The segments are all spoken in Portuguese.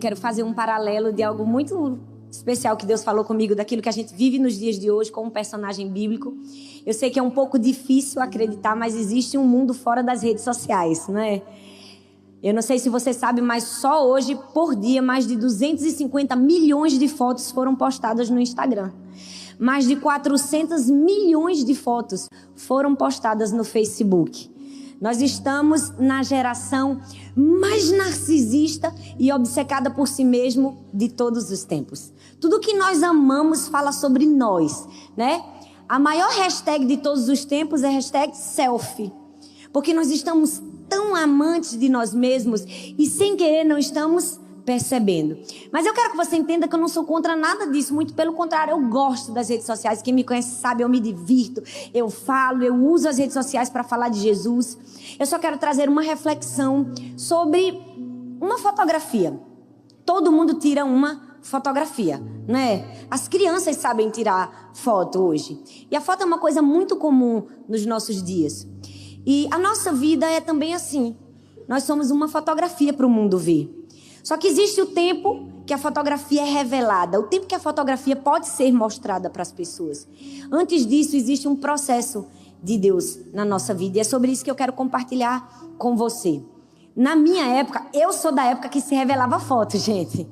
Quero fazer um paralelo de algo muito especial que Deus falou comigo, daquilo que a gente vive nos dias de hoje com um personagem bíblico. Eu sei que é um pouco difícil acreditar, mas existe um mundo fora das redes sociais, não é? Eu não sei se você sabe, mas só hoje, por dia, mais de 250 milhões de fotos foram postadas no Instagram. Mais de 400 milhões de fotos foram postadas no Facebook. Nós estamos na geração mais narcisista e obcecada por si mesmo de todos os tempos. Tudo que nós amamos fala sobre nós, né? A maior hashtag de todos os tempos é hashtag selfie. Porque nós estamos tão amantes de nós mesmos e sem querer não estamos percebendo. Mas eu quero que você entenda que eu não sou contra nada disso, muito pelo contrário, eu gosto das redes sociais. Quem me conhece sabe, eu me divirto, eu falo, eu uso as redes sociais para falar de Jesus. Eu só quero trazer uma reflexão sobre uma fotografia. Todo mundo tira uma fotografia, né? As crianças sabem tirar foto hoje. E a foto é uma coisa muito comum nos nossos dias. E a nossa vida é também assim. Nós somos uma fotografia para o mundo ver. Só que existe o tempo que a fotografia é revelada, o tempo que a fotografia pode ser mostrada para as pessoas. Antes disso, existe um processo de Deus na nossa vida. E é sobre isso que eu quero compartilhar com você. Na minha época, eu sou da época que se revelava foto, gente.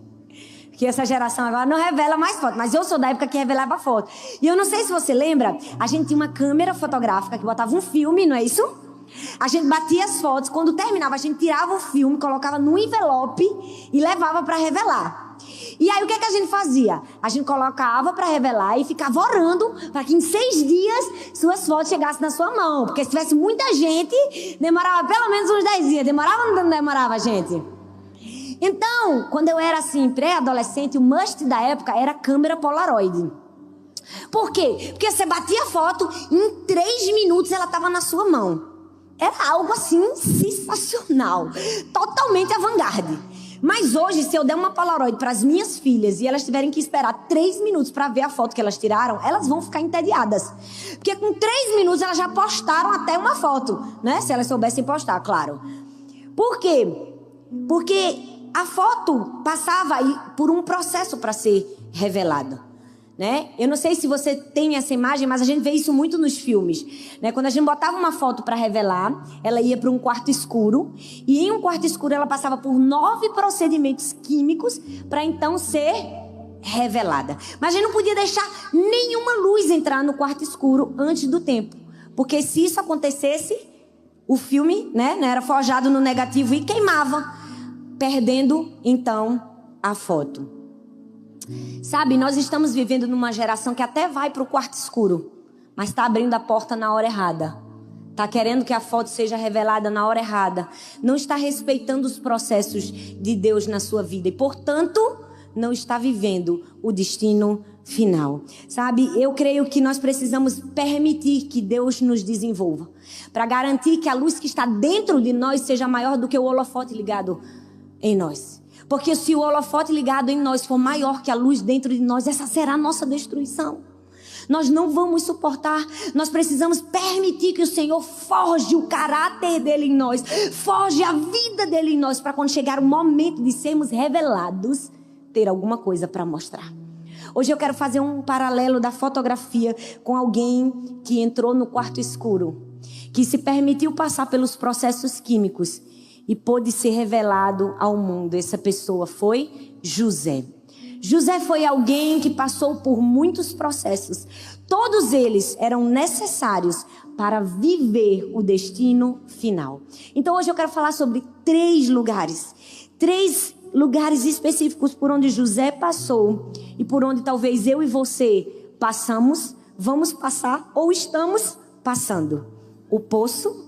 Que essa geração agora não revela mais foto, mas eu sou da época que revelava foto. E eu não sei se você lembra, a gente tinha uma câmera fotográfica que botava um filme, não é isso? A gente batia as fotos, quando terminava a gente tirava o filme, colocava no envelope e levava para revelar. E aí o que é que a gente fazia? A gente colocava para revelar e ficava orando para que em 6 dias suas fotos chegassem na sua mão. Porque se tivesse muita gente, demorava pelo menos uns 10 dias. Demorava ou não demorava, gente? Então, quando eu era assim, pré-adolescente, o must da época era câmera Polaroid. Por quê? Porque você batia a foto e em 3 minutos ela estava na sua mão. Era algo assim sensacional, totalmente avant-garde. Mas hoje, se eu der uma Polaroid para as minhas filhas e elas tiverem que esperar 3 minutos para ver a foto que elas tiraram, elas vão ficar entediadas. Porque com 3 minutos elas já postaram até uma foto, né? Se elas soubessem postar, claro. Por quê? Porque a foto passava por um processo para ser revelada. Né? Eu não sei se você tem essa imagem, mas a gente vê isso muito nos filmes, né? Quando a gente botava uma foto para revelar, ela ia para um quarto escuro, e em um quarto escuro ela passava por 9 procedimentos químicos para então ser revelada. Mas a gente não podia deixar nenhuma luz entrar no quarto escuro antes do tempo, porque se isso acontecesse, o filme, né, era forjado no negativo e queimava, perdendo então a foto. Sabe, nós estamos vivendo numa geração que até vai para o quarto escuro, mas está abrindo a porta na hora errada. Está querendo que a foto seja revelada na hora errada. Não está respeitando os processos de Deus na sua vida e, portanto, não está vivendo o destino final. Sabe, eu creio que nós precisamos permitir que Deus nos desenvolva, para garantir que a luz que está dentro de nós seja maior do que o holofote ligado em nós. Porque se o holofote ligado em nós for maior que a luz dentro de nós, essa será a nossa destruição. Nós não vamos suportar. Nós precisamos permitir que o Senhor forje o caráter dele em nós, forje a vida dele em nós, para quando chegar o momento de sermos revelados, ter alguma coisa para mostrar. Hoje eu quero fazer um paralelo da fotografia com alguém que entrou no quarto escuro, que se permitiu passar pelos processos químicos e pôde ser revelado ao mundo. Essa pessoa foi José. José foi alguém que passou por muitos processos. Todos eles eram necessários para viver o destino final. Então hoje eu quero falar sobre 3 lugares. 3 lugares específicos por onde José passou e por onde talvez eu e você passamos, vamos passar ou estamos passando. O poço,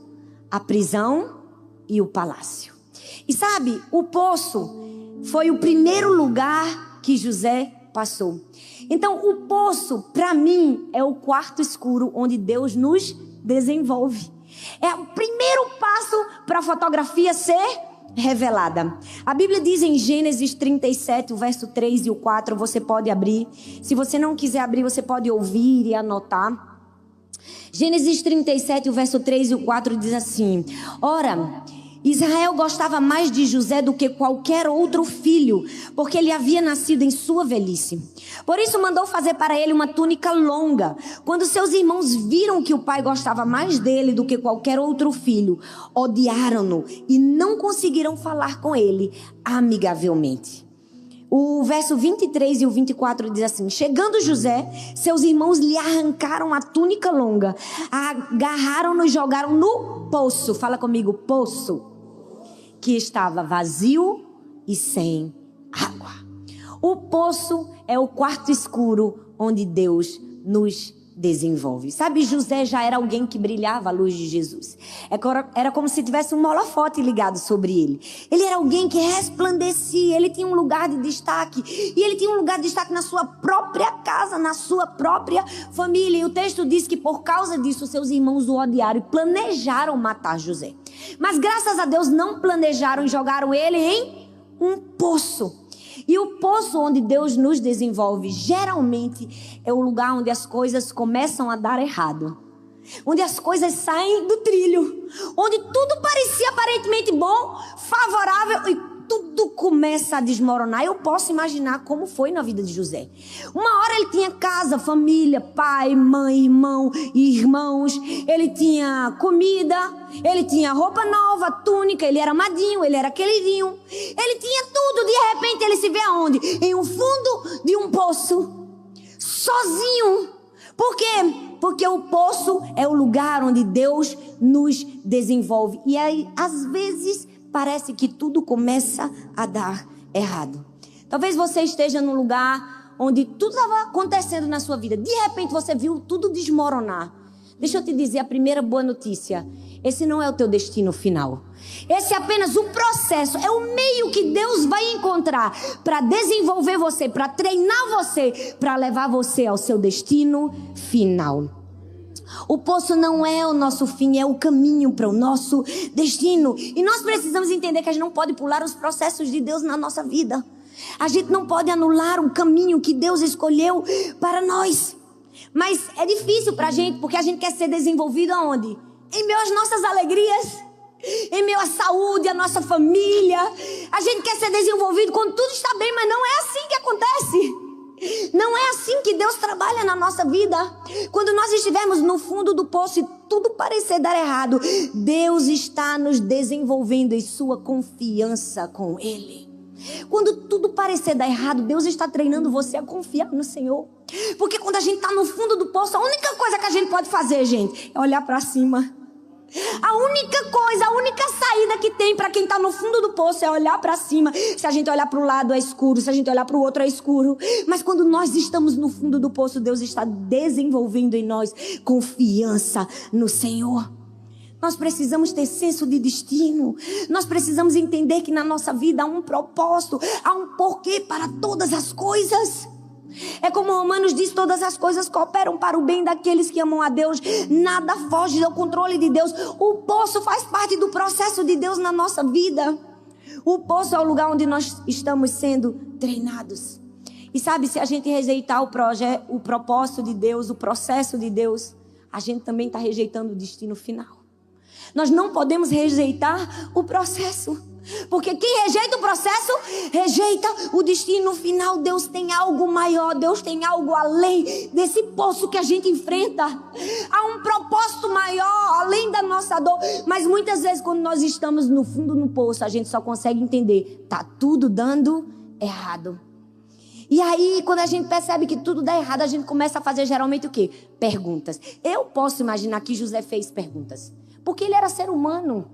a prisão e o palácio. E sabe, o poço foi o primeiro lugar que José passou. Então, o poço, para mim, é o quarto escuro onde Deus nos desenvolve. É o primeiro passo para a fotografia ser revelada. A Bíblia diz em Gênesis 37, o verso 3 e o 4, você pode abrir. Se você não quiser abrir, você pode ouvir e anotar. Gênesis 37, o verso 3 e o 4 diz assim: Ora, Israel gostava mais de José do que qualquer outro filho, porque ele havia nascido em sua velhice. Por isso mandou fazer para ele uma túnica longa. Quando seus irmãos viram que o pai gostava mais dele do que qualquer outro filho, odiaram-no e não conseguiram falar com ele amigavelmente. O verso 23 e o 24 diz assim: chegando José, seus irmãos lhe arrancaram a túnica longa, agarraram-no e jogaram no poço. Fala comigo, poço. Que estava vazio e sem água. O poço é o quarto escuro onde Deus nos desenvolve. Sabe, José já era alguém que brilhava a luz de Jesus. Era como se tivesse um holofote ligado sobre ele. Ele era alguém que resplandecia, ele tinha um lugar de destaque. E ele tinha um lugar de destaque na sua própria casa, na sua própria família. E o texto diz que por causa disso, seus irmãos o odiaram e planejaram matar José. Mas graças a Deus não planejaram e jogaram ele em um poço. E o poço onde Deus nos desenvolve, geralmente é o lugar onde as coisas começam a dar errado. Onde as coisas saem do trilho. Onde tudo parecia aparentemente bom, favorável e tudo começa a desmoronar. Eu posso imaginar como foi na vida de José. Uma hora ele tinha casa, família, pai, mãe, irmão e irmãos. Ele tinha comida, ele tinha roupa nova, túnica, ele era amadinho, ele era queridinho. Ele tinha tudo, de repente ele se vê aonde? Em um fundo de um poço, sozinho. Por quê? Porque o poço é o lugar onde Deus nos desenvolve. E aí, às vezes, parece que tudo começa a dar errado. Talvez você esteja num lugar onde tudo estava acontecendo na sua vida. De repente você viu tudo desmoronar. Deixa eu te dizer a primeira boa notícia. Esse não é o teu destino final. Esse é apenas o processo. É o meio que Deus vai encontrar para desenvolver você, para treinar você, para levar você ao seu destino final. O poço não é o nosso fim, é o caminho para o nosso destino. E nós precisamos entender que a gente não pode pular os processos de Deus na nossa vida. A gente não pode anular um caminho que Deus escolheu para nós. Mas é difícil para a gente, porque a gente quer ser desenvolvido aonde? Em meio às nossas alegrias, em meio à saúde, à nossa família. A gente quer ser desenvolvido quando tudo está bem, mas não é assim que acontece. Não é assim que Deus trabalha na nossa vida. Quando nós estivermos no fundo do poço e tudo parecer dar errado, Deus está nos desenvolvendo em sua confiança com Ele. Quando tudo parecer dar errado, Deus está treinando você a confiar no Senhor. Porque quando a gente está no fundo do poço, a única coisa que a gente pode fazer, gente, é olhar para cima. A única coisa, a única saída que tem para quem está no fundo do poço é olhar para cima. Se a gente olhar para o lado é escuro, se a gente olhar para o outro é escuro. Mas quando nós estamos no fundo do poço, Deus está desenvolvendo em nós confiança no Senhor. Nós precisamos ter senso de destino. Nós precisamos entender que na nossa vida há um propósito, há um porquê para todas as coisas. É como Romanos diz, todas as coisas cooperam para o bem daqueles que amam a Deus. Nada foge do controle de Deus. O poço faz parte do processo de Deus na nossa vida. O poço é o lugar onde nós estamos sendo treinados. E sabe, se a gente rejeitar o propósito de Deus, o processo de Deus, a gente também está rejeitando o destino final. Nós não podemos rejeitar o processo. Porque quem rejeita o processo, rejeita o destino final. Deus tem algo maior, Deus tem algo além desse poço que a gente enfrenta. Há um propósito maior, além da nossa dor. Mas muitas vezes quando nós estamos no fundo do poço, a gente só consegue entender, tá tudo dando errado. E aí, quando a gente percebe que tudo dá errado, a gente começa a fazer geralmente o quê? Perguntas. Eu posso imaginar que José fez perguntas, porque ele era ser humano.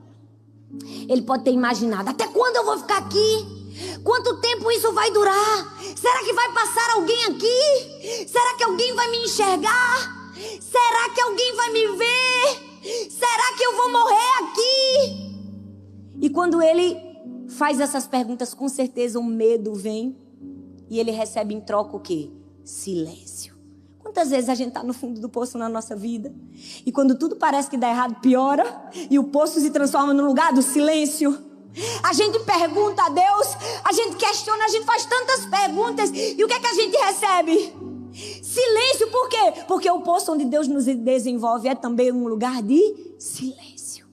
Ele pode ter imaginado, até quando eu vou ficar aqui? Quanto tempo isso vai durar? Será que vai passar alguém aqui? Será que alguém vai me enxergar? Será que alguém vai me ver? Será que eu vou morrer aqui? E quando ele faz essas perguntas, com certeza o medo vem. E ele recebe em troca o quê? Silêncio. Quantas vezes a gente está no fundo do poço na nossa vida? E quando tudo parece que dá errado, piora. E o poço se transforma no lugar do silêncio. A gente pergunta a Deus, a gente questiona, a gente faz tantas perguntas. E o que é que a gente recebe? Silêncio, por quê? Porque o poço onde Deus nos desenvolve é também um lugar de silêncio.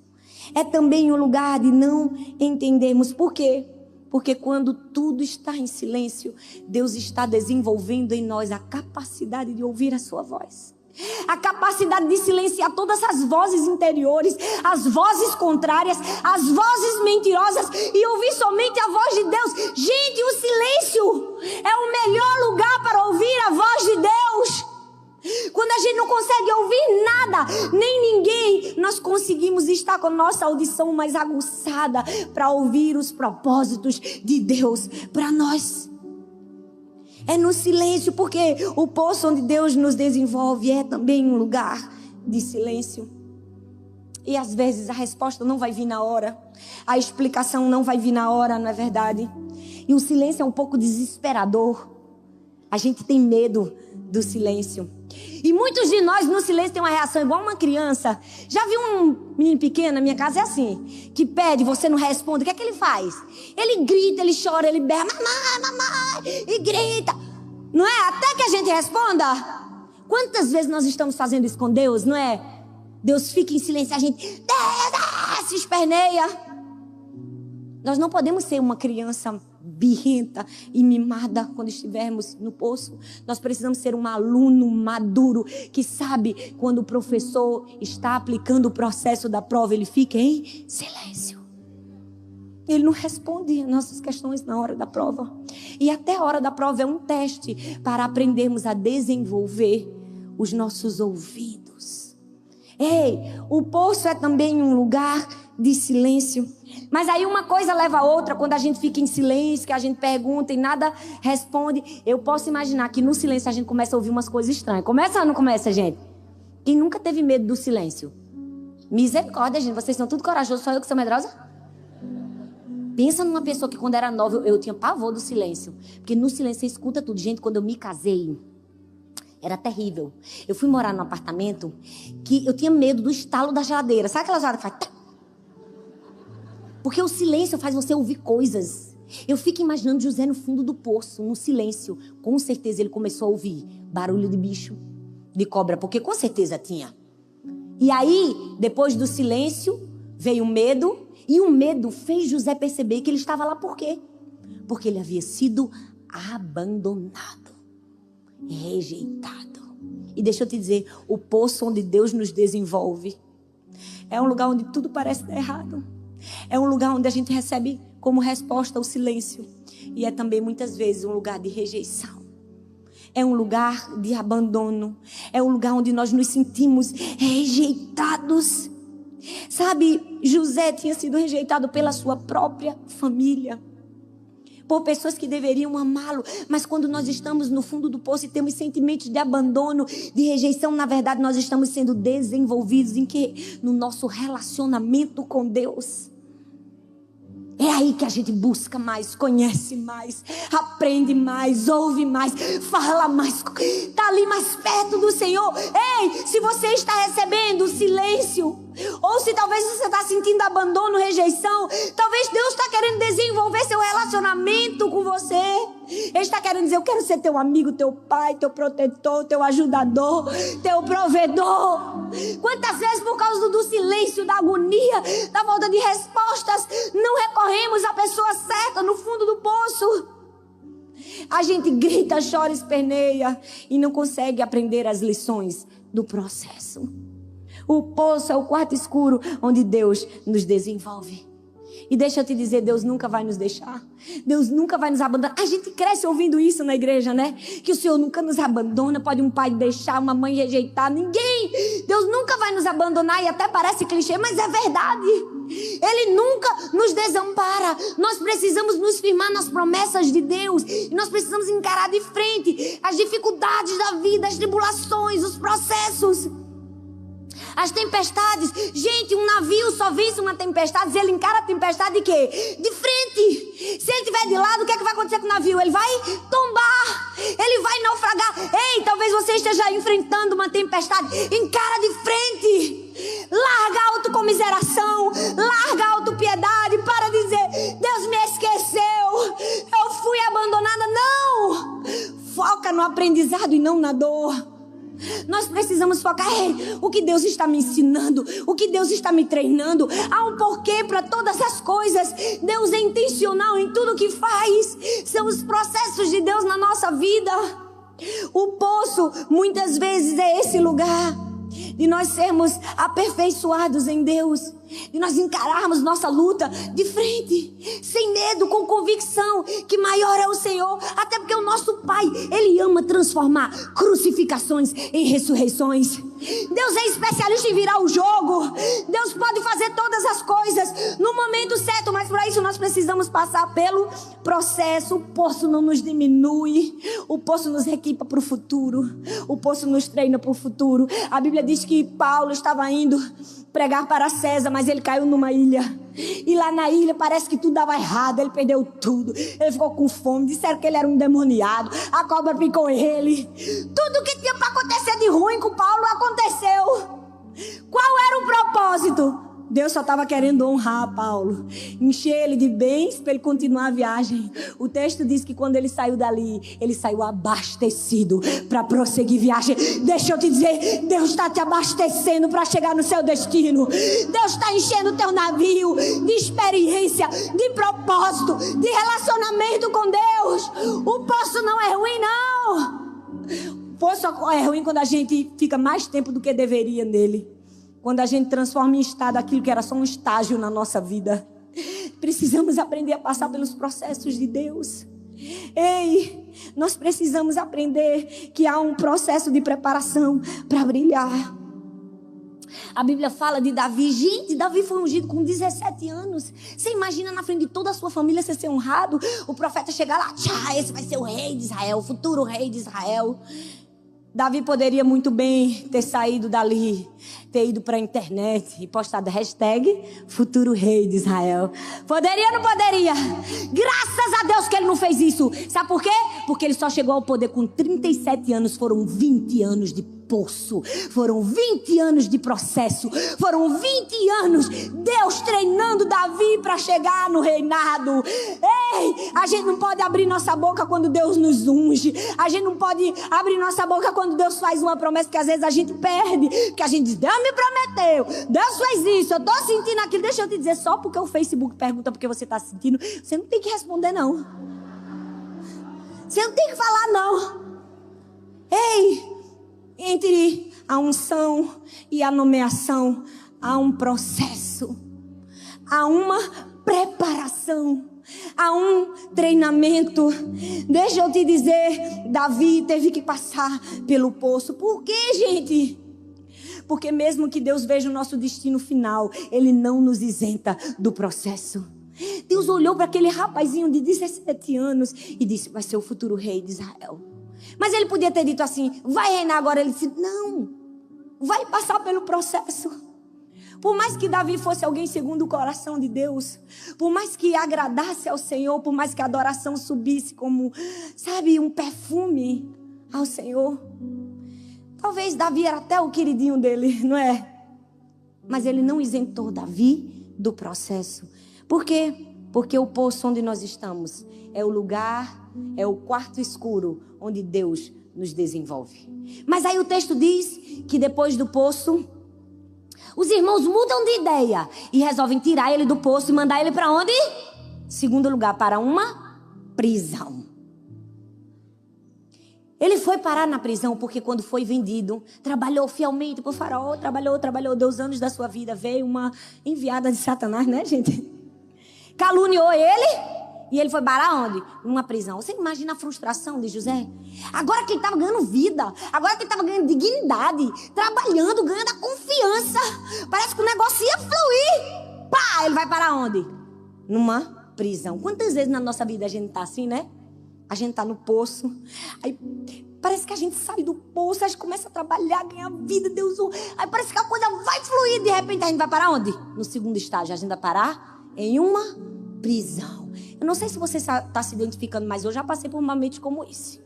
É também um lugar de não entendermos. Por quê? Porque quando tudo está em silêncio, Deus está desenvolvendo em nós a capacidade de ouvir a sua voz. A capacidade de silenciar todas as vozes interiores, as vozes contrárias, as vozes mentirosas e ouvir somente a voz de Deus. Gente, o silêncio é o melhor lugar para ouvir a voz de Deus. Quando a gente não consegue ouvir nada, nem ninguém, nós conseguimos estar com a nossa audição mais aguçada para ouvir os propósitos de Deus para nós. É no silêncio, porque o poço onde Deus nos desenvolve é também um lugar de silêncio. E às vezes a resposta não vai vir na hora, a explicação não vai vir na hora, não é verdade? E o silêncio é um pouco desesperador. A gente tem medo do silêncio. E muitos de nós no silêncio tem uma reação igual uma criança. Já viu um menino pequeno na minha casa? É assim, que pede, você não responde. O que é que ele faz? Ele grita, ele chora, ele berra, mamãe, mamãe, e grita. Não é? Até que a gente responda. Quantas vezes nós estamos fazendo isso com Deus, não é? Deus fica em silêncio, a gente se esperneia. Nós não podemos ser uma criança birrenta e mimada quando estivermos no poço. Nós precisamos ser um aluno maduro que sabe quando o professor está aplicando o processo da prova, ele fica em silêncio. Ele não responde às nossas questões na hora da prova. E até a hora da prova é um teste para aprendermos a desenvolver os nossos ouvidos. Ei, o poço é também um lugar de silêncio. Mas aí uma coisa leva a outra. Quando a gente fica em silêncio, que a gente pergunta e nada responde, eu posso imaginar que no silêncio a gente começa a ouvir umas coisas estranhas. Começa ou não começa, gente? Quem nunca teve medo do silêncio? Misericórdia, gente. Vocês são tudo corajosos, só eu que sou medrosa? Pensa numa pessoa que quando era nova, eu tinha pavor do silêncio. Porque no silêncio você escuta tudo. Gente, quando eu me casei, era terrível. Eu fui morar num apartamento que eu tinha medo do estalo da geladeira. Sabe aquela geladeira que faz... Porque o silêncio faz você ouvir coisas. Eu fico imaginando José no fundo do poço, no silêncio. Com certeza ele começou a ouvir barulho de bicho, de cobra, porque com certeza tinha. E aí, depois do silêncio, veio o medo. E o medo fez José perceber que ele estava lá por quê? Porque ele havia sido abandonado, rejeitado. E deixa eu te dizer, o poço onde Deus nos desenvolve é um lugar onde tudo parece dar errado. É um lugar onde a gente recebe como resposta o silêncio. E é também muitas vezes um lugar de rejeição. É um lugar de abandono. É um lugar onde nós nos sentimos rejeitados. Sabe, José tinha sido rejeitado pela sua própria família. Por pessoas que deveriam amá-lo. Mas quando nós estamos no fundo do poço e temos sentimentos de abandono, de rejeição, na verdade nós estamos sendo desenvolvidos em quê? No nosso relacionamento com Deus. É aí que a gente busca mais, conhece mais, aprende mais, ouve mais, fala mais, está ali mais perto do Senhor. Ei, se você está recebendo silêncio, ou se talvez você está sentindo abandono, rejeição, talvez Deus está querendo desenvolver seu relacionamento com você. Ele está querendo dizer, eu quero ser teu amigo, teu pai, teu protetor, teu ajudador, teu provedor. Quantas vezes por causa do silêncio, da agonia, da falta de respostas, não recorremos à pessoa certa no fundo do poço. A gente grita, chora, esperneia e não consegue aprender as lições do processo. O poço é o quarto escuro onde Deus nos desenvolve. E deixa eu te dizer, Deus nunca vai nos deixar. Deus nunca vai nos abandonar. A gente cresce ouvindo isso na igreja, né? Que o Senhor nunca nos abandona. Pode um pai deixar, uma mãe rejeitar. Ninguém. Deus nunca vai nos abandonar. E até parece clichê, mas é verdade. Ele nunca nos desampara. Nós precisamos nos firmar nas promessas de Deus. E nós precisamos encarar de frente as dificuldades da vida, as tribulações, os processos, as tempestades. Gente, um navio só vence uma tempestade se ele encara a tempestade de quê? De frente. Se ele estiver de lado, o que é que vai acontecer com o navio? Ele vai tombar, ele vai naufragar. Ei, talvez você esteja enfrentando uma tempestade. Encara de frente. Larga a autocomiseração, larga a autopiedade. Para dizer, Deus me esqueceu, eu fui abandonada. Não, foca no aprendizado e não na dor. Nós precisamos focar o que Deus está me ensinando, o que Deus está me treinando. Há um porquê para todas as coisas. Deus é intencional em tudo que faz. São os processos de Deus na nossa vida. O poço muitas vezes é esse lugar de nós sermos aperfeiçoados em Deus, de nós encararmos nossa luta de frente, sem medo, com convicção que maior é o Senhor. Até porque o nosso Pai, Ele ama transformar crucificações em ressurreições. Deus é especialista em virar o jogo. Deus pode fazer todas as coisas no momento certo, mas para isso nós precisamos passar pelo processo. O poço não nos diminui, o poço nos equipa para o futuro, o poço nos treina para o futuro. A Bíblia diz que Paulo estava indo pregar para César, mas ele caiu numa ilha. E lá na ilha parece que tudo dava errado. Ele perdeu tudo. Ele ficou com fome. Disseram que ele era um endemoniado. A cobra picou ele. Tudo que tinha para acontecer de ruim com Paulo aconteceu. Qual era o propósito? Deus só estava querendo honrar Paulo, encher ele de bens para ele continuar a viagem. O texto diz que quando ele saiu dali, ele saiu abastecido para prosseguir viagem. Deixa eu te dizer, Deus está te abastecendo para chegar no seu destino. Deus está enchendo o teu navio de experiência, de propósito, de relacionamento com Deus. O poço não é ruim, não. O poço é ruim quando a gente fica mais tempo do que deveria nele. Quando a gente transforma em estado aquilo que era só um estágio na nossa vida. Precisamos aprender a passar pelos processos de Deus. Ei, nós precisamos aprender que há um processo de preparação para brilhar. A Bíblia fala de Davi. Gente, Davi foi ungido com 17 anos. Você imagina na frente de toda a sua família você ser honrado? O profeta chegar lá, esse vai ser o rei de Israel, o futuro rei de Israel. Davi poderia muito bem ter saído dali, ter ido para a internet e postado hashtag futuro rei de Israel. Poderia ou não poderia? Graças a Deus que ele não fez isso. Sabe por quê? Porque ele só chegou ao poder com 37 anos. Foram 20 anos de poço. Foram 20 anos de processo. Foram 20 anos Deus treinando Davi para chegar no reinado. Ei, a gente não pode abrir nossa boca quando Deus nos unge. A gente não pode abrir nossa boca quando Deus faz uma promessa que às vezes a gente perde. Que a gente diz, Deus me prometeu, Deus fez isso, eu estou sentindo aquilo. Deixa eu te dizer, só porque o Facebook pergunta porque você está sentindo, você não tem que responder não. Você não tem que falar não. Ei, entre a unção e a nomeação há um processo, há uma preparação, há um treinamento. Deixa eu te dizer, Davi teve que passar pelo poço. Por quê, gente? Porque mesmo que Deus veja o nosso destino final, Ele não nos isenta do processo. Deus olhou para aquele rapazinho de 17 anos e disse, vai ser o futuro rei de Israel. Mas Ele podia ter dito assim, vai reinar agora. Ele disse, não, vai passar pelo processo. Por mais que Davi fosse alguém segundo o coração de Deus, por mais que agradasse ao Senhor, por mais que a adoração subisse como, sabe, um perfume ao Senhor. Talvez Davi era até o queridinho dele, não é? Mas ele não isentou Davi do processo. Por quê? Porque o poço onde nós estamos é o lugar, é o quarto escuro onde Deus nos desenvolve. Mas aí o texto diz que depois do poço, os irmãos mudam de ideia e resolvem tirar ele do poço e mandar ele para onde? Segundo lugar, para uma prisão. Ele foi parar na prisão porque quando foi vendido, trabalhou fielmente para o faraó, trabalhou, deu os anos da sua vida. Veio uma enviada de Satanás, né, gente? Caluniou ele e ele foi parar onde? Numa prisão. Você imagina a frustração de José? Agora que ele estava ganhando vida, agora que ele estava ganhando dignidade, trabalhando, ganhando a confiança, parece que o negócio ia fluir. Pá, ele vai parar onde? Numa prisão. Quantas vezes na nossa vida a gente está assim, né? A gente está no poço, aí parece que a gente sai do poço, a gente começa a trabalhar, ganhar vida, Deus, aí parece que a coisa vai fluir, de repente a gente vai parar onde? No segundo estágio, a gente vai parar em uma prisão. Eu não sei se você está se identificando, mas eu já passei por momentos como esse.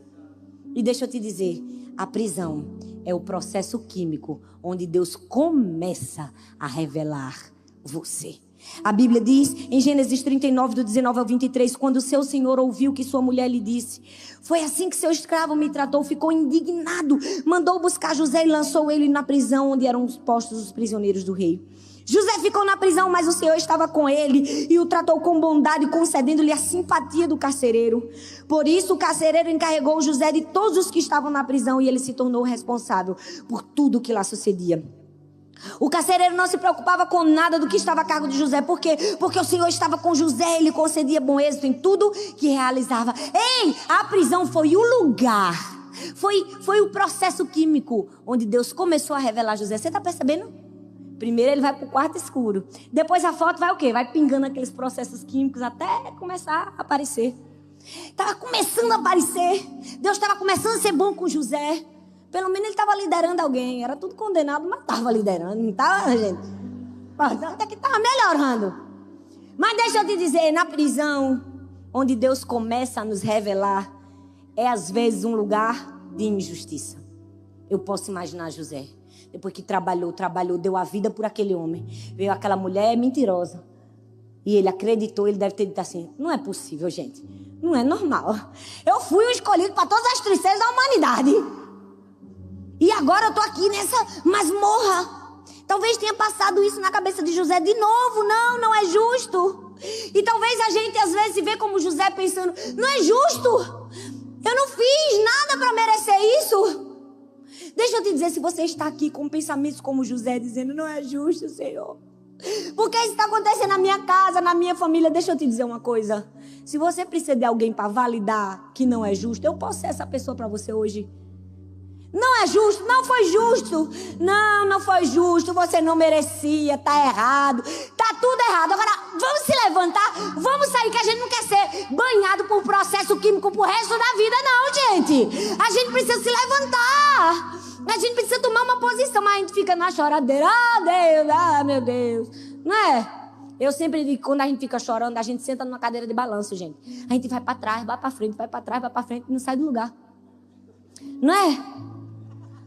E deixa eu te dizer, a prisão é o processo químico onde Deus começa a revelar você. A Bíblia diz, em Gênesis 39, do 19 ao 23, quando o seu senhor ouviu que sua mulher lhe disse: foi assim que seu escravo me tratou, ficou indignado, mandou buscar José e lançou ele na prisão onde eram postos os prisioneiros do rei. José ficou na prisão, mas o Senhor estava com ele e o tratou com bondade, concedendo-lhe a simpatia do carcereiro. Por isso o carcereiro encarregou José de todos os que estavam na prisão e ele se tornou responsável por tudo o que lá sucedia. O carcereiro não se preocupava com nada do que estava a cargo de José. Por quê? Porque o Senhor estava com José, ele concedia bom êxito em tudo que realizava. Ei, a prisão foi o lugar, foi o processo químico onde Deus começou a revelar José. Você está percebendo? Primeiro ele vai para o quarto escuro. Depois a foto vai o quê? Vai pingando aqueles processos químicos até começar a aparecer. Estava começando a aparecer. Deus estava começando a ser bom com José. Pelo menos ele estava liderando alguém. Era tudo condenado, mas estava liderando. Não estava, gente? Até que estava melhorando. Mas deixa eu te dizer, na prisão, onde Deus começa a nos revelar, é às vezes um lugar de injustiça. Eu posso imaginar José. Depois que trabalhou, deu a vida por aquele homem. Veio aquela mulher mentirosa. E ele acreditou, ele deve ter dito assim: não é possível, gente. Não é normal. Eu fui o escolhido para todas as tristezas da humanidade. E agora eu estou aqui nessa masmorra. Talvez tenha passado isso na cabeça de José de novo. Não é justo. E talvez a gente às vezes se vê como José pensando: não é justo. Eu não fiz nada para merecer isso. Deixa eu te dizer, se você está aqui com pensamentos como José, dizendo: não é justo, Senhor, porque isso está acontecendo na minha casa, na minha família. Deixa eu te dizer uma coisa. Se você precisa de alguém para validar que não é justo, eu posso ser essa pessoa para você hoje. Não é justo, não foi justo. Não foi justo, você não merecia, tá errado. Tá tudo errado. Agora, vamos se levantar, vamos sair, que a gente não quer ser banhado por processo químico pro resto da vida, não, gente. A gente precisa se levantar. A gente precisa tomar uma posição, mas a gente fica na choradeira. Deus, meu Deus. Não é? Eu sempre digo que quando a gente fica chorando, a gente senta numa cadeira de balanço, gente. A gente vai pra trás, vai pra frente, vai pra trás, vai pra frente e não sai do lugar. Não é?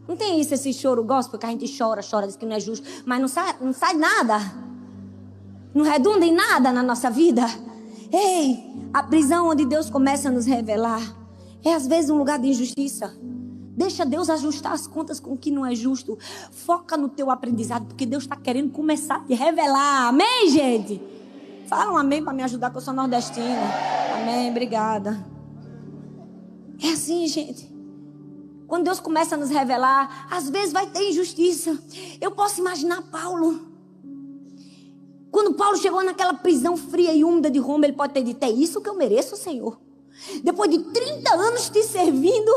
Não tem isso, esse choro gospel que a gente chora, diz que não é justo, mas não sai nada. Não redunda em nada na nossa vida. Ei, a prisão onde Deus começa a nos revelar é às vezes um lugar de injustiça. Deixa Deus ajustar as contas com o que não é justo. Foca no teu aprendizado, porque Deus está querendo começar a te revelar. Amém, gente? Fala um amém para me ajudar, que eu sou nordestina. Amém, obrigada. É assim, gente. Quando Deus começa a nos revelar, às vezes vai ter injustiça. Eu posso imaginar Paulo. Quando Paulo chegou naquela prisão fria e úmida de Roma, ele pode ter dito: é isso que eu mereço, Senhor. Depois de 30 anos te servindo,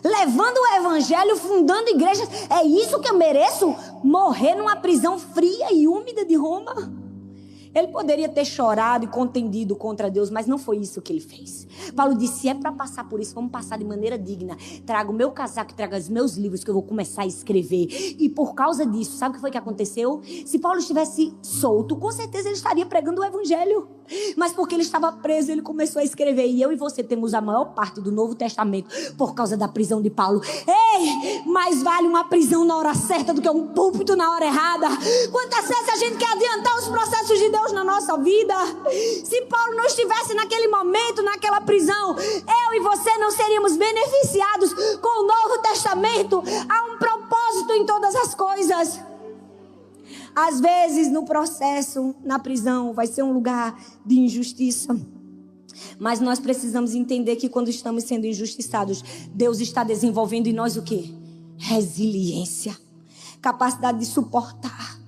levando o evangelho, fundando igrejas, é isso que eu mereço? Morrer numa prisão fria e úmida de Roma? Ele poderia ter chorado e contendido contra Deus, mas não foi isso que ele fez. Paulo disse: se é para passar por isso, vamos passar de maneira digna. Traga o meu casaco, traga os meus livros, que eu vou começar a escrever. E por causa disso, sabe o que foi que aconteceu? Se Paulo estivesse solto, com certeza ele estaria pregando o evangelho. Mas porque ele estava preso, ele começou a escrever. E eu e você temos a maior parte do Novo Testamento por causa da prisão de Paulo. Ei, mais vale uma prisão na hora certa do que um púlpito na hora errada. Quantas vezes a gente quer adiantar os processos de Deus na nossa vida? Se Paulo não estivesse naquele momento, naquela prisão, eu e você não seríamos beneficiados com o Novo Testamento. Há um propósito em todas as coisas. Às vezes no processo, na prisão, vai ser um lugar de injustiça. Mas nós precisamos entender que quando estamos sendo injustiçados, Deus está desenvolvendo em nós o quê? Resiliência. Capacidade de suportar,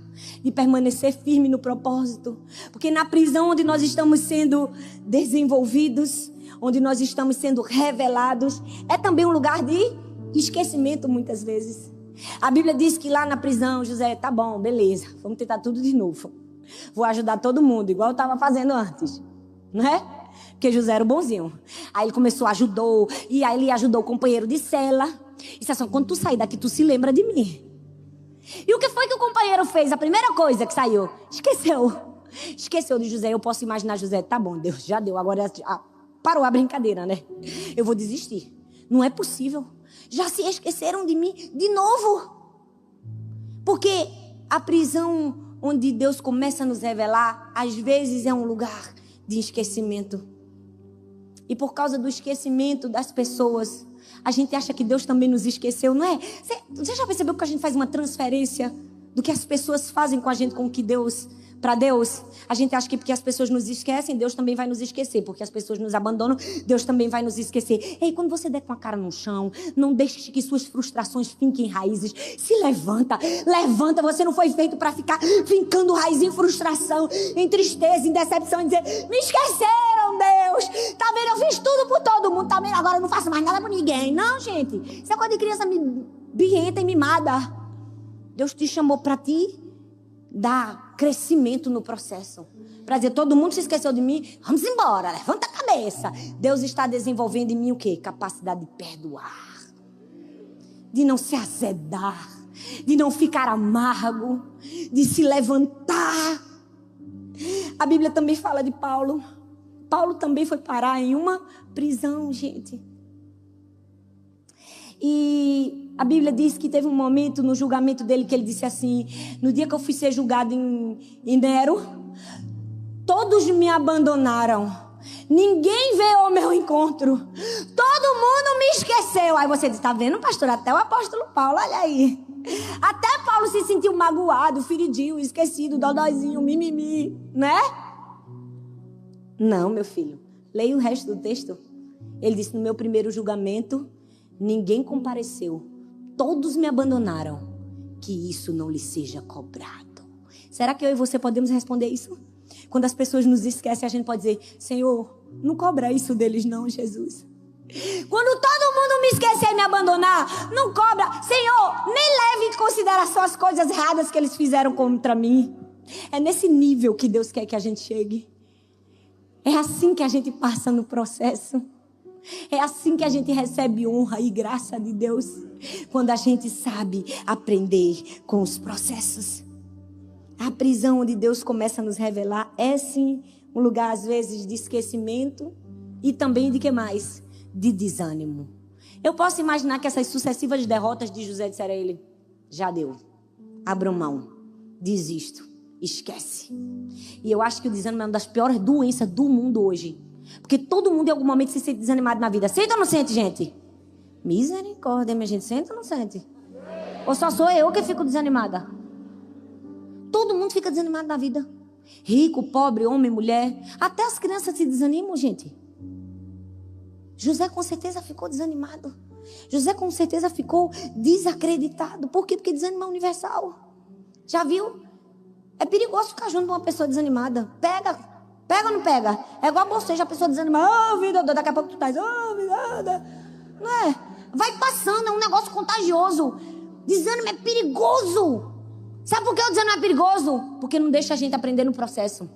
de permanecer firme no propósito. Porque na prisão onde nós estamos sendo desenvolvidos, onde nós estamos sendo revelados, é também um lugar de esquecimento muitas vezes. A Bíblia diz que lá na prisão, José: tá bom, beleza, vamos tentar tudo de novo. Vou ajudar todo mundo, igual eu estava fazendo antes. Não é? Porque José era o bonzinho. Aí ele começou, ajudou. E aí ele ajudou o companheiro de cela. E disse assim: quando tu sair daqui, tu se lembra de mim. E o que foi que o companheiro fez? A primeira coisa que saiu: esqueceu de José. Eu posso imaginar José: tá bom, Deus já deu, agora parou a brincadeira, né? Eu vou desistir. Não é possível. Já se esqueceram de mim de novo. Porque a prisão onde Deus começa a nos revelar, às vezes é um lugar de esquecimento. E por causa do esquecimento das pessoas, a gente acha que Deus também nos esqueceu, não é? Você já percebeu que a gente faz uma transferência do que as pessoas fazem com a gente, com que Deus, para Deus? A gente acha que porque as pessoas nos esquecem, Deus também vai nos esquecer. Porque as pessoas nos abandonam, Deus também vai nos esquecer. Ei, quando você der com a cara no chão, não deixe que suas frustrações finquem raízes. Se levanta, levanta. Você não foi feito para ficar fincando raiz em frustração, em tristeza, em decepção, em dizer, me esqueceram, Deus. Tá vendo? Eu fiz tudo por todo mundo, tá vendo? Agora eu não faço mais nada por ninguém. Não, gente. Isso é coisa de criança birrenta e mimada. Deus te chamou para ti dar crescimento no processo. Para dizer, todo mundo se esqueceu de mim, vamos embora, levanta a cabeça. Deus está desenvolvendo em mim o quê? Capacidade de perdoar, de não se azedar, de não ficar amargo, de se levantar. A Bíblia também fala de Paulo. Paulo também foi parar em uma prisão, gente. E a Bíblia diz que teve um momento no julgamento dele que ele disse assim, no dia que eu fui ser julgado em Nero, todos me abandonaram. Ninguém veio ao meu encontro. Todo mundo me esqueceu. Aí você diz, tá vendo, pastor? Até o apóstolo Paulo, olha aí. Até Paulo se sentiu magoado, feridinho, esquecido, dodóizinho, mimimi, né? Não, meu filho. Leia o resto do texto. Ele disse, no meu primeiro julgamento, ninguém compareceu. Todos me abandonaram. Que isso não lhe seja cobrado. Será que eu e você podemos responder isso? Quando as pessoas nos esquecem, a gente pode dizer, Senhor, não cobra isso deles não, Jesus. Quando todo mundo me esquecer e me abandonar, não cobra. Senhor, nem leve em consideração as coisas erradas que eles fizeram contra mim. É nesse nível que Deus quer que a gente chegue. É assim que a gente passa no processo. É assim que a gente recebe honra e graça de Deus. Quando a gente sabe aprender com os processos. A prisão onde Deus começa a nos revelar é sim um lugar às vezes de esquecimento e também de que mais? De desânimo. Eu posso imaginar que essas sucessivas derrotas de José disseram a ele, já deu, abra mão, desisto, esquece. E eu acho que o desânimo é uma das piores doenças do mundo hoje. Porque todo mundo em algum momento se sente desanimado na vida. Sente ou não sente, gente? Misericórdia, minha gente, sente ou não sente? Ou só sou eu que fico desanimada? Todo mundo fica desanimado na vida. Rico, pobre, homem, mulher. Até as crianças se desanimam, gente. José com certeza ficou desanimado. José com certeza ficou desacreditado. Por quê? Porque desânimo é universal. Já viu? É perigoso ficar junto com uma pessoa desanimada. Pega ou não pega? É igual você, já a pessoa desanimada. Oh, vida, daqui a pouco tu tá. Oh, vida. Não é? Vai passando, é um negócio contagioso. Desânimo é perigoso. Sabe por que o desânimo é perigoso? Porque não deixa a gente aprender no processo.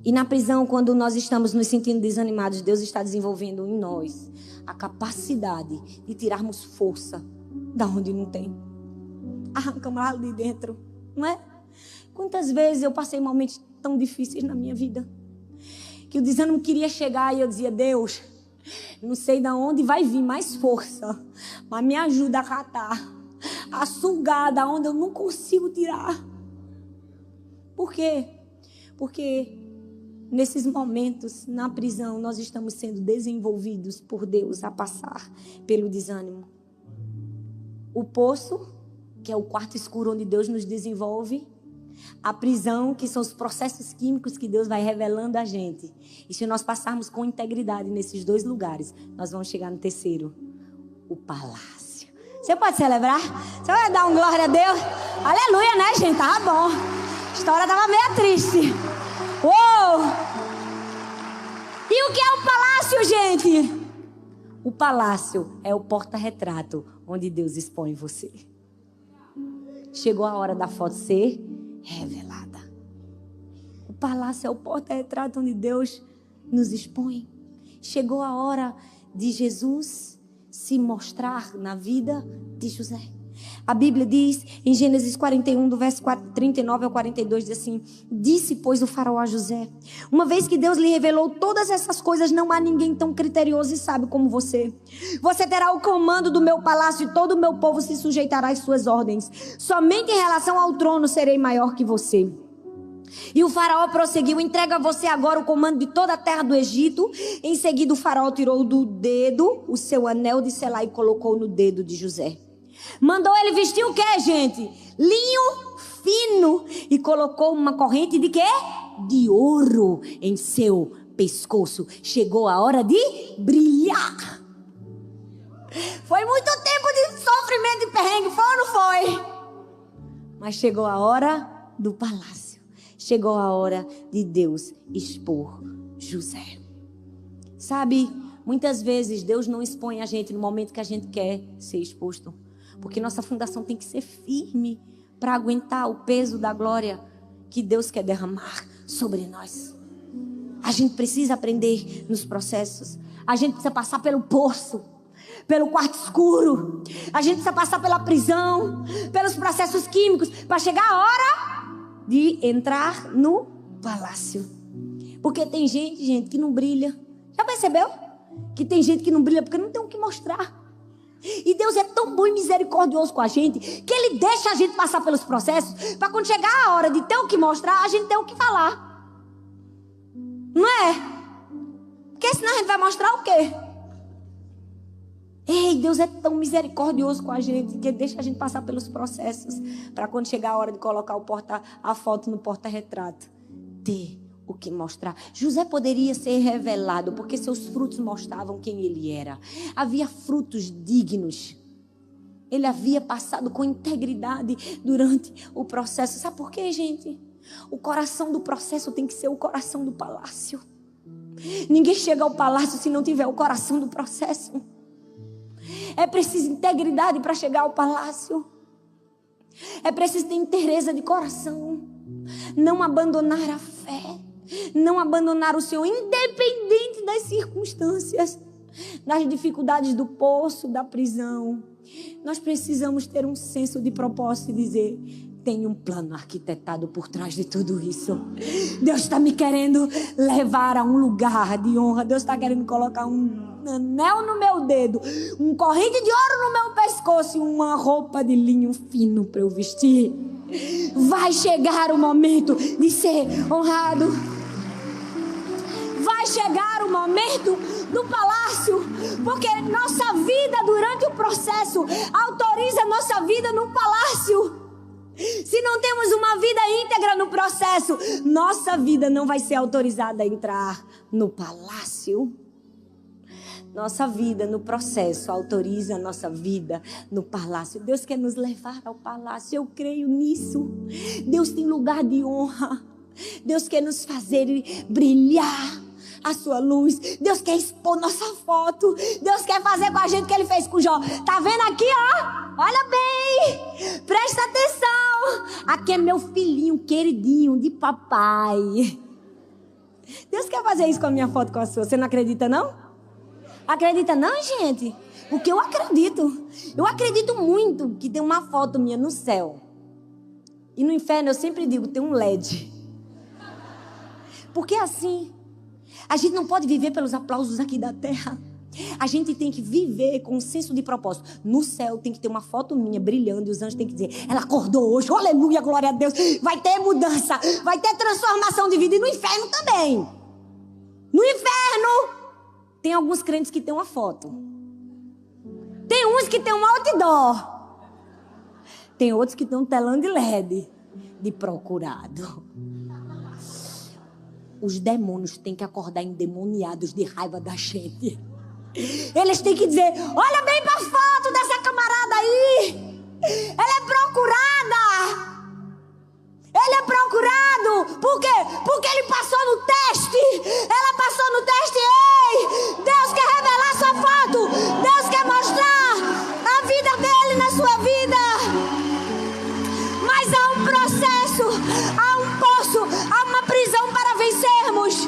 E na prisão, quando nós estamos nos sentindo desanimados, Deus está desenvolvendo em nós a capacidade de tirarmos força da onde não tem. Arrancamos lá de dentro, não é? Quantas vezes eu passei momentos tão difíceis na minha vida que o desânimo queria chegar e eu dizia, Deus, não sei de onde vai vir mais força, mas me ajuda a catar, a sugar da onde eu não consigo tirar. Por quê? Porque nesses momentos, na prisão, nós estamos sendo desenvolvidos por Deus a passar pelo desânimo. O poço, que é o quarto escuro onde Deus nos desenvolve. A prisão, que são os processos químicos que Deus vai revelando a gente. E se nós passarmos com integridade nesses dois lugares, nós vamos chegar no terceiro, o palácio. Você pode celebrar? Você vai dar um glória a Deus? Aleluia, né, gente? Tá bom. A história tava meio triste. Uou! E o que é o palácio, gente? O palácio é o porta-retrato onde Deus expõe você. Chegou a hora da foto ser revelada. O palácio é o porta-retrato onde Deus nos expõe. Chegou a hora de Jesus se mostrar na vida de José. A Bíblia diz, em Gênesis 41, do verso 39 ao 42, diz assim: disse, pois, o faraó a José: uma vez que Deus lhe revelou todas essas coisas, não há ninguém tão criterioso e sábio como você. Você terá o comando do meu palácio e todo o meu povo se sujeitará às suas ordens. Somente em relação ao trono serei maior que você. E o faraó prosseguiu: entrega a você agora o comando de toda a terra do Egito. Em seguida o faraó tirou do dedo o seu anel de selá e colocou no dedo de José. Mandou ele vestir o que, gente? Linho fino. E colocou uma corrente de quê? De ouro em seu pescoço. Chegou a hora de brilhar. Foi muito tempo de sofrimento e perrengue, foi ou não foi? Mas chegou a hora do palácio. Chegou a hora de Deus expor José. Sabe, muitas vezes Deus não expõe a gente no momento que a gente quer ser exposto. Porque nossa fundação tem que ser firme para aguentar o peso da glória que Deus quer derramar sobre nós. A gente precisa aprender nos processos. A gente precisa passar pelo poço, pelo quarto escuro. A gente precisa passar pela prisão, pelos processos químicos, para chegar a hora de entrar no palácio. Porque tem gente que não brilha. Já percebeu? Que tem gente que não brilha porque não tem o que mostrar. E Deus é tão bom e misericordioso com a gente, que Ele deixa a gente passar pelos processos, para quando chegar a hora de ter o que mostrar, a gente ter o que falar. Não é? Porque senão a gente vai mostrar o quê? Ei, Deus é tão misericordioso com a gente, que Ele deixa a gente passar pelos processos, para quando chegar a hora de colocar a foto no porta-retrato, ter o que mostrar. José poderia ser revelado porque seus frutos mostravam quem ele era. Havia frutos dignos. Ele havia passado com integridade durante o processo. Sabe por quê, gente? O coração do processo tem que ser o coração do palácio. Ninguém chega ao palácio se não tiver o coração do processo. É preciso integridade para chegar ao palácio. É preciso ter inteireza de coração. Não abandonar a fé. Não abandonar o Senhor, independente das circunstâncias, das dificuldades do poço, da prisão. Nós precisamos ter um senso de propósito e dizer: tem um plano arquitetado por trás de tudo isso. Deus está me querendo levar a um lugar de honra. Deus está querendo colocar um anel no meu dedo, um corrente de ouro no meu pescoço e uma roupa de linho fino para eu vestir. Vai chegar o momento de ser honrado. Vai chegar o momento do palácio, porque nossa vida durante o processo autoriza nossa vida no palácio. Se não temos uma vida íntegra no processo, nossa vida não vai ser autorizada a entrar no palácio. Nossa vida no processo autoriza a nossa vida no palácio. Deus quer nos levar ao palácio, eu creio nisso. Deus tem lugar de honra. Deus quer nos fazer brilhar a sua luz. Deus quer expor nossa foto. Deus quer fazer com a gente o que Ele fez com Jó. Tá vendo aqui, ó? Olha bem, presta atenção. Aqui é meu filhinho queridinho de papai. Deus quer fazer isso com a minha foto, com a sua. Você não acredita, não? Acredita não, gente? Porque eu acredito. Eu acredito muito que tem uma foto minha no céu. E no inferno eu sempre digo, tem um LED. Porque assim, a gente não pode viver pelos aplausos aqui da terra. A gente tem que viver com um senso de propósito. No céu tem que ter uma foto minha brilhando e os anjos têm que dizer: ela acordou hoje, aleluia, glória a Deus. Vai ter mudança, vai ter transformação de vida. E no inferno também. No inferno tem alguns crentes que têm uma foto. Tem uns que têm um outdoor. Tem outros que têm um telão de LED de procurado. Os demônios têm que acordar endemoniados de raiva da gente. Eles têm que dizer: olha bem para a foto dessa camarada aí. Ela é procurada. Ele é procurado. Por quê? Porque ele passou no teste. Ela passou no teste. Ei, Deus quer revelar sua foto. Deus quer mostrar a vida dele na sua vida. Mas há um processo, há um poço, há uma prisão para vencermos.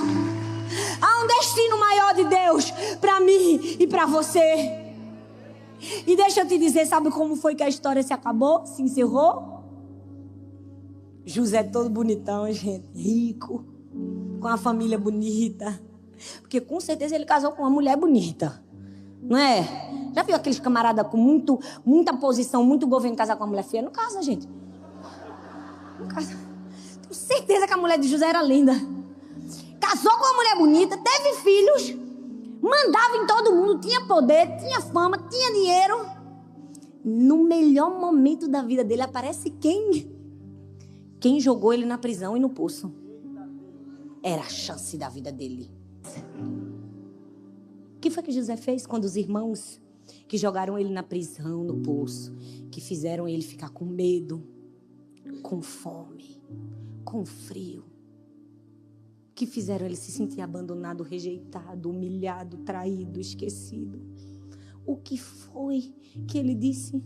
Há um destino maior de Deus para mim e para você. E deixa eu te dizer, sabe como foi que a história se acabou? Se encerrou? José todo bonitão, gente, rico, com a família bonita. Porque com certeza ele casou com uma mulher bonita. Não é? Já viu aqueles camaradas com muita posição, muito governo casar com uma mulher feia? Não casa, gente. Não casa. Tenho certeza que a mulher de José era linda. Casou com uma mulher bonita, teve filhos, mandava em todo mundo, tinha poder, tinha fama, tinha dinheiro. No melhor momento da vida dele aparece quem? Quem jogou ele na prisão e no poço. Era a chance da vida dele. O que foi que José fez quando os irmãos que jogaram ele na prisão, no poço, que fizeram ele ficar com medo, com fome, com frio, que fizeram ele se sentir abandonado, rejeitado, humilhado, traído, esquecido? O que foi que ele disse?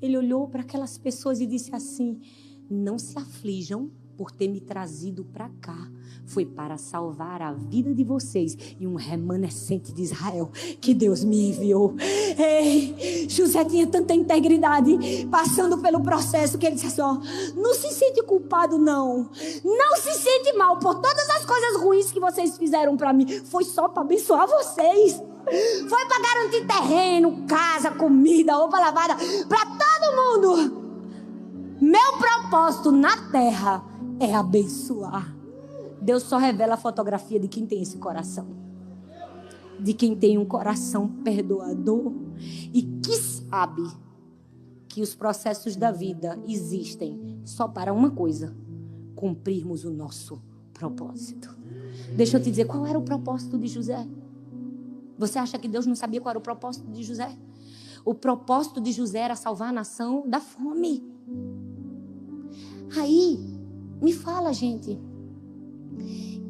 Ele olhou para aquelas pessoas e disse assim: não se aflijam por ter me trazido para cá. Foi para salvar a vida de vocês e um remanescente de Israel que Deus me enviou. Ei, José tinha tanta integridade, passando pelo processo, que ele disse assim: ó, não se sente culpado, não. Não se sente mal por todas as coisas ruins que vocês fizeram para mim. Foi só para abençoar vocês. Foi para garantir terreno, casa, comida, roupa lavada para todo mundo. Meu propósito na terra é abençoar. Deus só revela a fotografia de quem tem esse coração. De quem tem um coração perdoador e que sabe que os processos da vida existem só para uma coisa: cumprirmos o nosso propósito. Deixa eu te dizer, qual era o propósito de José? Você acha que Deus não sabia qual era o propósito de José? O propósito de José era salvar a nação da fome. Aí, me fala, gente,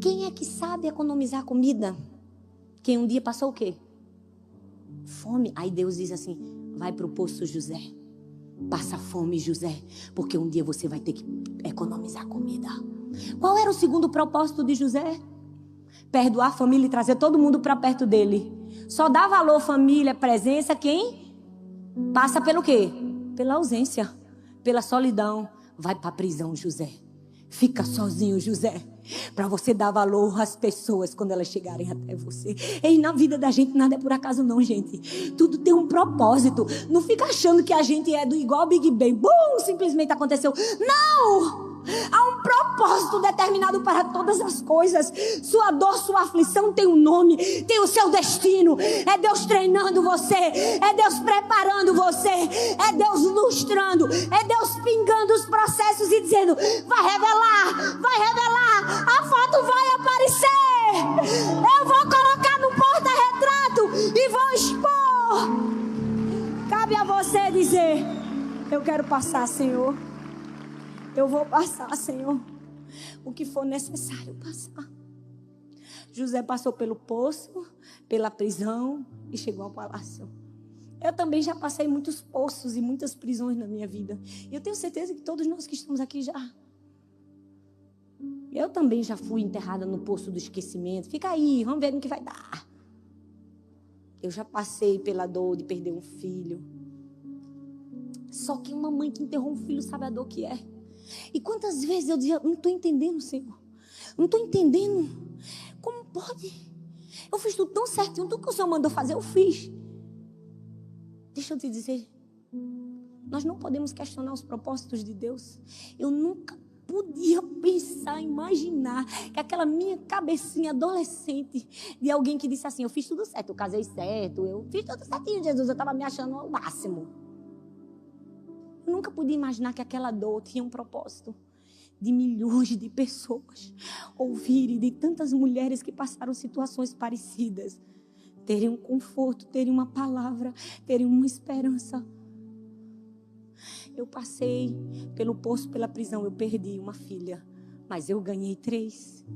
quem é que sabe economizar comida? Quem um dia passou o quê? Fome. Aí Deus diz assim: vai pro poço, José. Passa fome, José, porque um dia você vai ter que economizar comida. Qual era o segundo propósito de José? Perdoar a família e trazer todo mundo para perto dele. Só dá valor, família, presença, quem passa pelo quê? Pela ausência, pela solidão. Vai para a prisão, José. Fica sozinho, José, para você dar valor às pessoas quando elas chegarem até você. E na vida da gente nada é por acaso não, gente. Tudo tem um propósito. Não fica achando que a gente é do igual Big Bang. Bum, simplesmente aconteceu. Não! Há um propósito determinado para todas as coisas. Sua dor, sua aflição tem um nome, tem o seu destino. É Deus treinando você, é Deus preparando você, é Deus lustrando, é Deus pingando os processos e dizendo: vai revelar, a foto vai aparecer, eu vou colocar no porta-retrato e vou expor. Cabe a você dizer: eu quero passar, Senhor. Eu vou passar, Senhor, o que for necessário passar. José passou pelo poço, pela prisão e chegou ao palácio. Eu também já passei muitos poços e muitas prisões na minha vida. E eu tenho certeza que todos nós que estamos aqui já. Eu também já fui enterrada no poço do esquecimento. Fica aí, vamos ver no que vai dar. Eu já passei pela dor de perder um filho. Só que uma mãe que enterrou um filho sabe a dor que é. E quantas vezes eu dizia: não estou entendendo, Senhor. Não estou entendendo. Como pode? Eu fiz tudo tão certinho. Tudo que o Senhor mandou fazer, eu fiz. Deixa eu te dizer. Nós não podemos questionar os propósitos de Deus. Eu nunca podia pensar, imaginar que aquela minha cabecinha adolescente de alguém que disse assim: eu fiz tudo certo, eu casei certo, eu fiz tudo certinho, Jesus. Eu estava me achando ao máximo. Eu nunca podia imaginar que aquela dor tinha um propósito de milhões de pessoas ouvirem, de tantas mulheres que passaram situações parecidas, terem um conforto, terem uma palavra, terem uma esperança. Eu passei pelo poço, pela prisão, eu perdi uma filha, mas eu ganhei 3.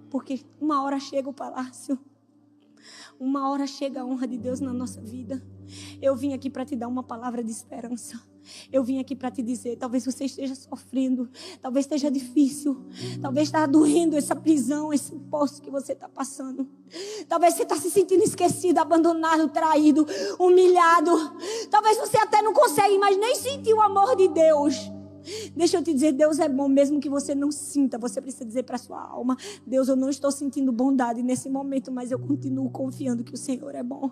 Porque uma hora chega o palácio, Uma hora chega a honra de Deus na nossa vida. Eu vim aqui para te dar uma palavra de esperança. Eu vim aqui para te dizer, talvez você esteja sofrendo, talvez esteja difícil, talvez está doendo essa prisão, esse poço que você está passando. Talvez você está se sentindo esquecido, abandonado, traído, humilhado. Talvez você até não consegue mais nem sentir o amor de Deus. Deixa eu te dizer, Deus é bom, mesmo que você não sinta. Você precisa dizer para sua alma: Deus, eu não estou sentindo bondade nesse momento, mas eu continuo confiando que o Senhor é bom.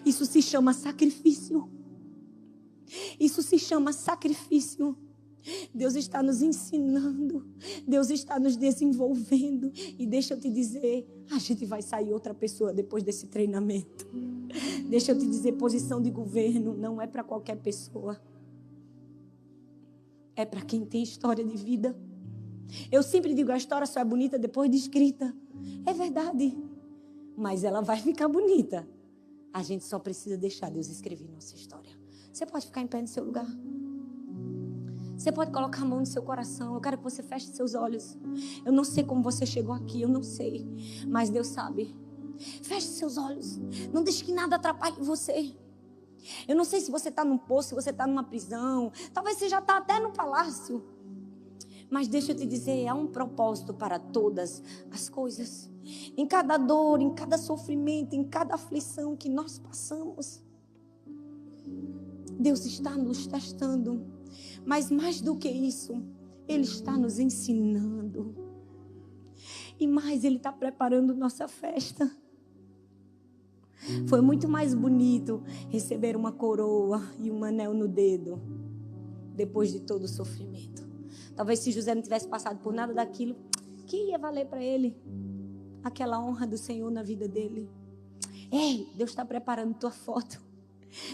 Isso se chama sacrifício. Isso se chama sacrifício. Deus está nos ensinando, Deus está nos desenvolvendo. E deixa eu te dizer, a gente vai sair outra pessoa depois desse treinamento. Deixa eu te dizer, posição de governo não é para qualquer pessoa. É para quem tem história de vida. Eu sempre digo, a história só é bonita depois de escrita. É verdade. Mas ela vai ficar bonita. A gente só precisa deixar Deus escrever nossa história. Você pode ficar em pé no seu lugar. Você pode colocar a mão no seu coração. Eu quero que você feche seus olhos. Eu não sei como você chegou aqui, eu não sei. Mas Deus sabe. Feche seus olhos. Não deixe que nada atrapalhe você. Eu não sei se você está num poço, se você está numa prisão. Talvez você já está até no palácio. Mas deixa eu te dizer, há um propósito para todas as coisas. Em cada dor, em cada sofrimento, em cada aflição que nós passamos. Deus está nos testando. Mas mais do que isso, Ele está nos ensinando. E mais, Ele está preparando nossa festa. Foi muito mais bonito receber uma coroa e um anel no dedo depois de todo o sofrimento. Talvez se José não tivesse passado por nada daquilo, que ia valer para ele aquela honra do Senhor na vida dele. Ei, Deus está preparando tua foto.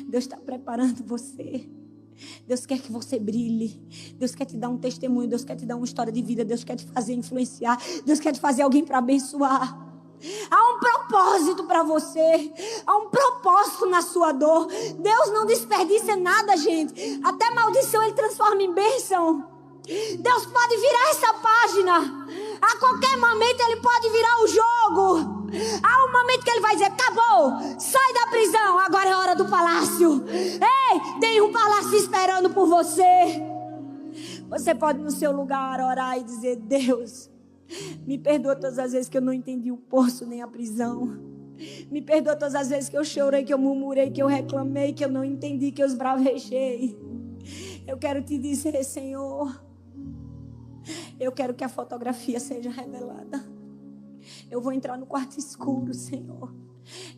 Deus está preparando você. Deus quer que você brilhe. Deus quer te dar um testemunho. Deus quer te dar uma história de vida. Deus quer te fazer influenciar. Deus quer te fazer alguém para abençoar. Há um propósito para você. Há um propósito na sua dor. Deus não desperdiça nada, gente. Até maldição Ele transforma em bênção. Deus pode virar essa página. A qualquer momento Ele pode virar o jogo. Há um momento que Ele vai dizer: acabou, sai da prisão, agora é hora do palácio. Ei, tem um palácio esperando por você. Você pode no seu lugar orar e dizer: Deus, me perdoa todas as vezes que eu não entendi o poço nem a prisão. Me perdoa todas as vezes que eu chorei, que eu murmurei, que eu reclamei, que eu não entendi, que eu esbravejei. Eu quero te dizer, Senhor, eu quero que a fotografia seja revelada. Eu vou entrar no quarto escuro, Senhor.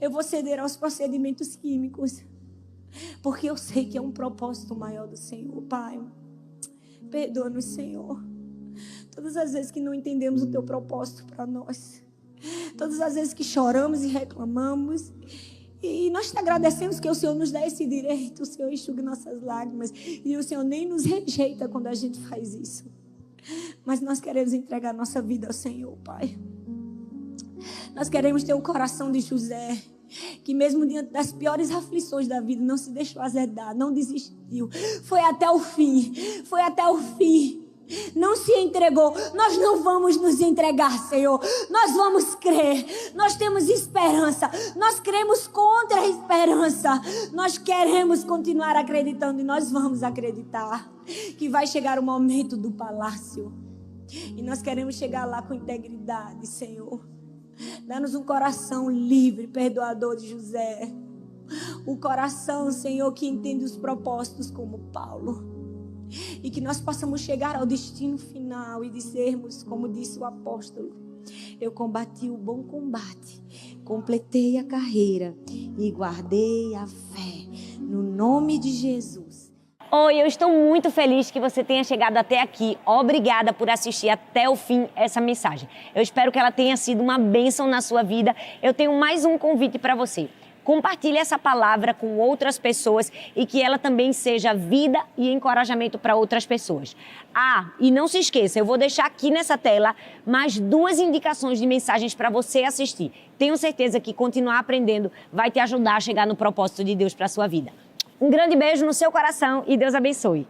Eu vou ceder aos procedimentos químicos, porque eu sei que é um propósito maior do Senhor, Pai. Perdoa-nos, Senhor. Todas as vezes que não entendemos o Teu propósito para nós. Todas as vezes que choramos e reclamamos. E nós te agradecemos que o Senhor nos dá esse direito. O Senhor enxuga nossas lágrimas. E o Senhor nem nos rejeita quando a gente faz isso. Mas nós queremos entregar nossa vida ao Senhor, Pai. Nós queremos ter o coração de José, que mesmo diante das piores aflições da vida, não se deixou azedar, não desistiu. Foi até o fim, foi até o fim. Não se entregou. Nós não vamos nos entregar, Senhor. Nós vamos crer. Nós temos esperança. Nós cremos contra a esperança. Nós queremos continuar acreditando e nós vamos acreditar que vai chegar o momento do palácio. E nós queremos chegar lá com integridade, Senhor. Dá-nos um coração livre, perdoador de José. O coração, Senhor, que entende os propósitos como Paulo. E que nós possamos chegar ao destino final e dizermos, como disse o apóstolo: eu combati o bom combate, completei a carreira e guardei a fé. No nome de Jesus. Oi, eu estou muito feliz que você tenha chegado até aqui. Obrigada por assistir até o fim essa mensagem. Eu espero que ela tenha sido uma bênção na sua vida. Eu tenho mais um convite para você. Compartilhe essa palavra com outras pessoas e que ela também seja vida e encorajamento para outras pessoas. Ah, e não se esqueça, eu vou deixar aqui nessa tela mais 2 indicações de mensagens para você assistir. Tenho certeza que continuar aprendendo vai te ajudar a chegar no propósito de Deus para a sua vida. Um grande beijo no seu coração e Deus abençoe.